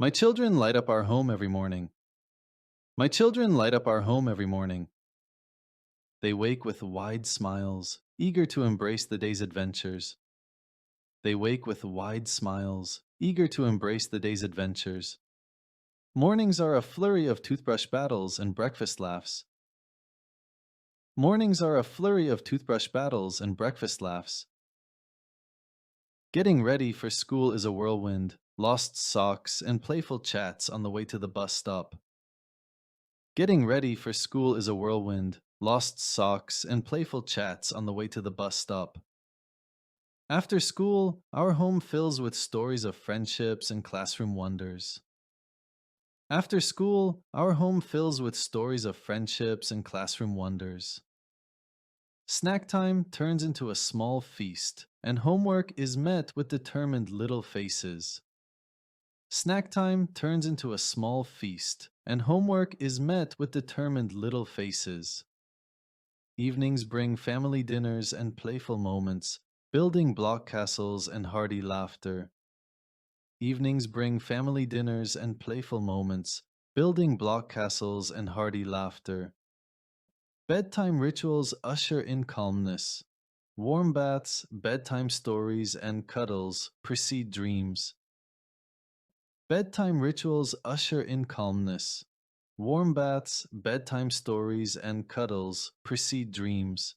My children light up our home every morning. My children light up our home every morning. They wake with wide smiles, eager to embrace the day's adventures. They wake with wide smiles, eager to embrace the day's adventures. Mornings are a flurry of toothbrush battles and breakfast laughs. Mornings are a flurry of toothbrush battles and breakfast laughs. Getting ready for school is a whirlwind, lost socks and playful chats on the way to the bus stop. Getting ready for school is a whirlwind, lost socks and playful chats on the way to the bus stop. After school, our home fills with stories of friendships and classroom wonders. After school, our home fills with stories of friendships and classroom wonders. Snack time turns into a small feast, and homework is met with determined little faces. Snack time turns into a small feast, and homework is met with determined little faces. Evenings bring family dinners and playful moments, building block castles and hearty laughter. Evenings bring family dinners and playful moments, building block castles and hearty laughter. Bedtime rituals usher in calmness. Warm baths, bedtime stories, and cuddles precede dreams. Bedtime rituals usher in calmness. Warm baths, bedtime stories, and cuddles precede dreams.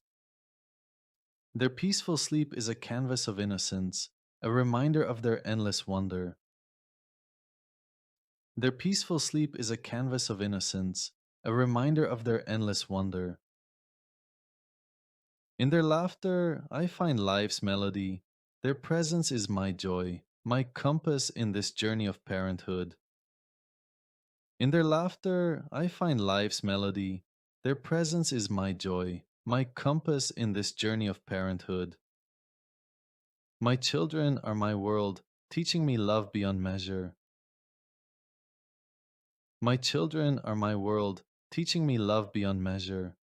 Their peaceful sleep is a canvas of innocence, a reminder of their endless wonder. Their peaceful sleep is a canvas of innocence, a reminder of their endless wonder. In their laughter, I find life's melody. Their presence is my joy, my compass in this journey of parenthood. In their laughter, I find life's melody. Their presence is my joy, my compass in this journey of parenthood. My children are my world, teaching me love beyond measure. My children are my world, teaching me love beyond measure.